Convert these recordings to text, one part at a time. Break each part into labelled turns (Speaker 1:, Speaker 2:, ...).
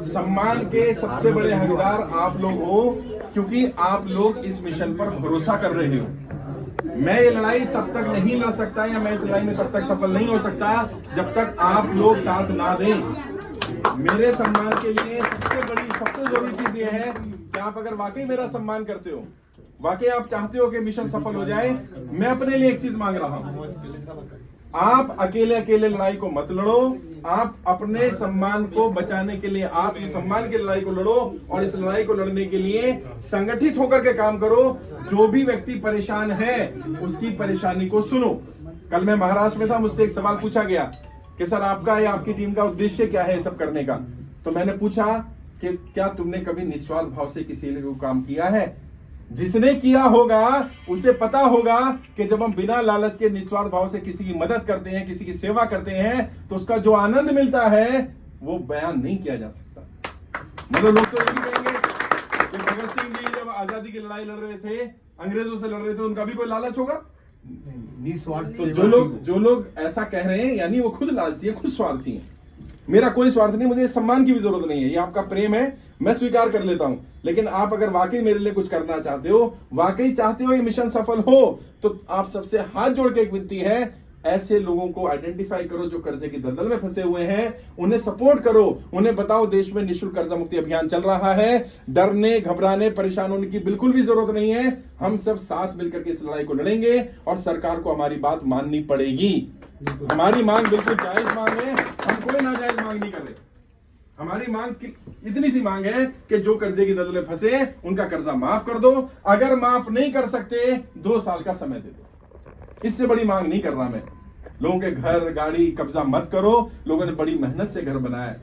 Speaker 1: सम्मान के सबसे बड़े हकदार आप लोग हो, क्योंकि आप लोग इस मिशन पर भरोसा कर रहे हो। मैं ये लड़ाई तब तक नहीं लड़ सकता या मैं इस लड़ाई में तब तक सफल नहीं हो सकता जब तक आप लोग साथ ना दें। मेरे सम्मान के लिए सबसे जरूरी चीज ये है कि आप अगर वाकई मेरा सम्मान करते हो, वाकई आप चाहते हो कि मिशन सफल हो जाए, मैं अपने लिए एक चीज मांग रहा हूं, आप अकेले अकेले लड़ाई को मत लड़ो, आप अपने सम्मान को बचाने के लिए आत्मसम्मान की लड़ाई को लड़ो और इस लड़ाई को लड़ने के लिए संगठित होकर के काम करो। जो भी व्यक्ति परेशान है उसकी परेशानी को सुनो। कल मैं महाराष्ट्र में था, मुझसे एक सवाल पूछा गया कि सर आपका या आपकी टीम का उद्देश्य क्या है सब करने का। तो मैंने पूछा कि क्या तुमने कभी निस्वार्थ भाव से किसी लिए काम किया है? जिसने किया होगा उसे पता होगा कि जब हम बिना लालच के निस्वार्थ भाव से किसी की मदद करते हैं, किसी की सेवा करते हैं, तो उसका जो आनंद मिलता है वो बयान नहीं किया जा सकता। मतलब लोग तो ये भी कहेंगे कि भगत सिंह जी जब आजादी की लड़ाई लड़ रहे थे, अंग्रेजों से लड़ रहे थे, उनका भी कोई लालच होगा? निस्वार्थ। तो जो लोग ऐसा कह रहे हैं यानी वो खुद लालची है, खुद स्वार्थी है। मेरा कोई स्वार्थ नहीं, मुझे सम्मान की भी जरूरत नहीं है, ये आपका प्रेम है, मैं स्वीकार कर लेता हूं। लेकिन आप अगर वाकई मेरे लिए कुछ करना चाहते हो, वाकई चाहते हो ये मिशन सफल हो, तो आप सबसे हाथ जोड़ के एक विनती है, ऐसे लोगों को आइडेंटिफाई करो जो कर्जे की दलदल में फंसे हुए हैं, उन्हें सपोर्ट करो, उन्हें बताओ देश में निःशुल्क कर्जा मुक्ति अभियान चल रहा है। डरने, घबराने, परेशान होने की बिल्कुल भी जरूरत नहीं है। हम सब साथ मिलकर के इस लड़ाई को लड़ेंगे और सरकार को हमारी बात माननी पड़ेगी। हमारी मांग बिल्कुल जायज मांग है, हम कोई नाजायज मांग नहीं कर रहे। हमारी मांग इतनी सी मांग है कि जो कर्जे की दलदल में फंसे उनका कर्जा माफ कर दो। अगर माफ नहीं कर सकते 2 साल का समय दे दो। इससे बड़ी मांग नहीं कर रहा मैं। लोगों के घर गाड़ी कब्जा मत करो। लोगों ने बड़ी मेहनत से घर बनाया है।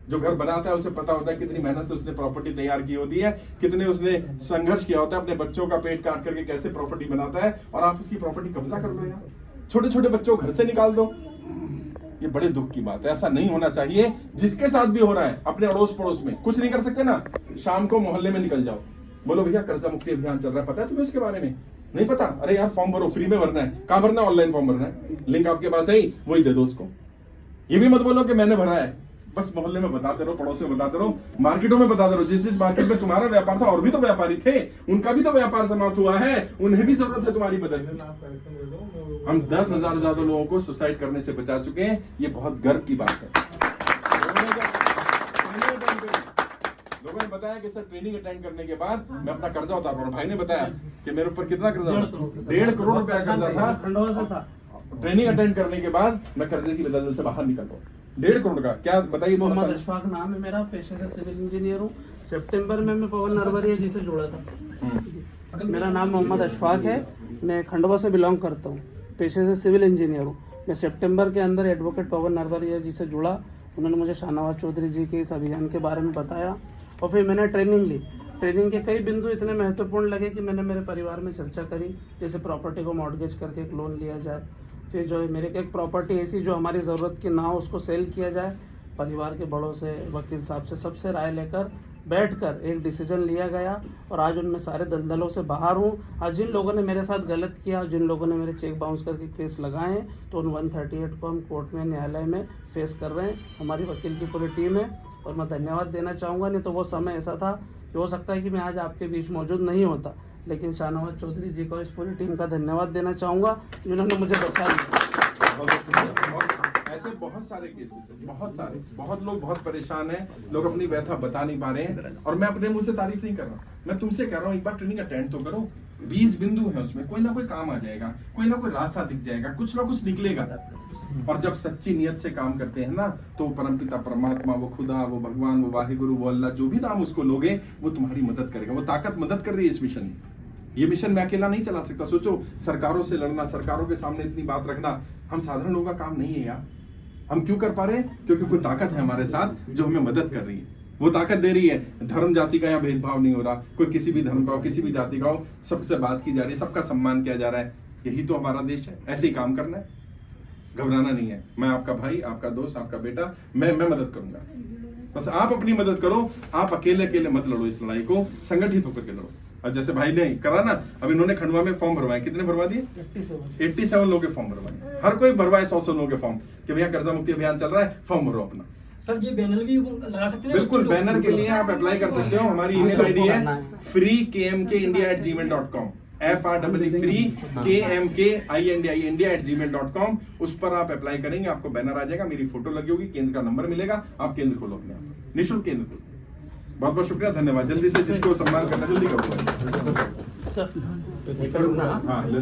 Speaker 1: जो घर बनाता है उसे पता होता है कितनी मेहनत से उसने प्रॉपर्टी तैयार की होती है, कितने उसने संघर्ष किया होता है, अपने बच्चों का पेट काट करके कैसे प्रॉपर्टी बनाता है, और आप उसकी प्रॉपर्टी कब्जा कर लो यार। छोटे छोटे बच्चों को घर से निकाल दो। ये बड़े दुख की बात है, ऐसा नहीं होना चाहिए। जिसके साथ भी हो रहा है अपने अड़ोस पड़ोस में कुछ नहीं कर सकते ना, शाम को मोहल्ले में निकल जाओ, बोलो भैया कर्जा मुक्ति अभियान चल रहा है, पता है तुम्हें इसके बारे में? नहीं पता? अरे यार फॉर्म भरो, फ्री में भरना है। कहां भरना है? ऑनलाइन फॉर्म भरना है, लिंक आपके पास है, वही दे दो उसको। ये भी मत बोलो कि मैंने भरा है, बस मोहल्ले में बताते रहो, पड़ोस में बताते रहो, मार्केटों में बताते रहो। जिस मार्केट में तुम्हारा व्यापार था और भी तो व्यापारी थे, उनका भी तो व्यापार समाप्त हुआ है, उन्हें भी जरूरत है तुम्हारी मदद। हम 10,000 से ज्यादा लोगों को सुसाइड करने से बचा चुके हैं, ये बहुत गर्व की बात है। लोगों ने बताया कि सर ट्रेनिंग अटेंड करने के बाद मैं अपना कर्जा उतार रहा हूँ। भाई ने बताया कि मेरे ऊपर कितना कर्जा था, 1.5 करोड़ रुपया कर्जा था। ट्रेनिंग अटेंड करने के बाद मैं कर्जे की दलदल से बाहर निकल रहा हूँ। 1.5 करोड़ का क्या बताइए?
Speaker 2: मोहम्मद अशफाक नाम है मेरा, पेशे से सिविल इंजीनियर हूँ। सितंबर में मैं पवन नरवरिया जी से जुड़ा था। मेरा नाम मोहम्मद अशफाक है, मैं खंडवा से बिलोंग करता हूँ, पेशे से सिविल इंजीनियर हूँ। मैं सितंबर के अंदर एडवोकेट पवन नरवरिया जी से जुड़ा। उन्होंने मुझे शाहनवाज चौधरी जी के इस अभियान के बारे में बताया और फिर मैंने ट्रेनिंग ली। ट्रेनिंग के कई बिंदु इतने महत्वपूर्ण लगे कि मैंने मेरे परिवार में चर्चा करी, जैसे प्रॉपर्टी को मॉर्गेज करके एक लोन लिया जाए, फिर जो है मेरे को एक प्रॉपर्टी ऐसी जो हमारी ज़रूरत की ना हो उसको सेल किया जाए। परिवार के बड़ों से, वकील साहब से, सबसे राय लेकर बैठकर एक डिसीजन लिया गया और आज उनमें सारे दलदलों से बाहर हूँ। आज जिन लोगों ने मेरे साथ गलत किया, जिन लोगों ने मेरे चेक बाउंस करके केस लगाए हैं, तो उन 138 को हम कोर्ट में, न्यायालय में फेस कर रहे हैं। हमारी वकील की पूरी टीम है और मैं धन्यवाद देना चाहूँगा। नहीं तो वो समय ऐसा था कि हो सकता है कि मैं आज आपके बीच मौजूद नहीं होता, लेकिन शाहनवाज चौधरी जी को, इस पूरी टीम का धन्यवाद देना चाहूँगा जिन्होंने मुझे बचा लिया।
Speaker 1: ऐसे बहुत सारे केसेस हैं, बहुत लोग बहुत परेशान हैं, लोग अपनी व्यथा बता नहीं पा रहे हैं। और मैं अपने मुंह से तारीफ नहीं कर रहा, मैं तुमसे कह रहा हूँ एक बार ट्रेनिंग अटेंड तो करो। 20 बिंदु है उसमें, कोई ना कोई काम आ जाएगा, कोई ना कोई रास्ता दिख जाएगा, कुछ ना कुछ निकलेगा। और जब सच्ची नियत से काम करते हैं ना, तो परमपिता परमात्मा, वो खुदा, वो भगवान, वो वाहिगुरु, वो अल्लाह, जो भी नाम उसको लोगे, वो तुम्हारी मदद करेगा। वो ताकत मदद कर रही है इस मिशन में। ये मिशन मैं अकेला नहीं चला सकता। सोचो, सरकारों से लड़ना, सरकारों के सामने इतनी बात रखना, हम साधारण लोगों का काम नहीं है यार। हम क्यों कर पा रहे हैं? क्योंकि कोई ताकत है हमारे साथ जो हमें मदद कर रही है। वो ताकत दे रही है। धर्म जाति का यहाँ भेदभाव नहीं हो रहा, कोई किसी भी धर्म का हो, किसी भी जाति का हो, सबसे बात की जा रही है, सबका सम्मान किया जा रहा है। यही तो हमारा देश है। ऐसे ही काम करना है, घबराना नहीं है। मैं आपका भाई, आपका दोस्त, आपका बेटा, मैं मदद करूंगा। बस आप अपनी मदद करो। आप अकेले मत लड़ो इस लड़ाई को, संगठित होकर के लड़ो। और जैसे भाई ने करा ना, अब इन्होंने खंडवा में फॉर्म भरवाए, कितने भरवा दिए? 87 लोगों के फॉर्म भरवाए। हर कोई भरवाए 100 लोगों के फॉर्म कि भैया कर्जा मुक्ति अभियान चल रहा है, फॉर्म भरो अपना।
Speaker 3: सर ये बैनर भी लगा सकते हैं?
Speaker 1: बिल्कुल, बैनर के लिए आप अप्लाई कर सकते हो। हमारी ईमेल आईडी है freekmkindia@gmail.com, freekmkindia@gmail.com। उस पर आप अप्लाई करेंगे, आपको बैनर आ जाएगा, मेरी फोटो लगी होगी, केंद्र का नंबर मिलेगा, आप केंद्र खोलो अपने आप, निःशुल्क केंद्र खोलो। बहुत बहुत शुक्रिया, धन्यवाद। जल्दी से जिसको सम्मान करना जल्दी करो।
Speaker 2: सर
Speaker 1: हाँ ले लो।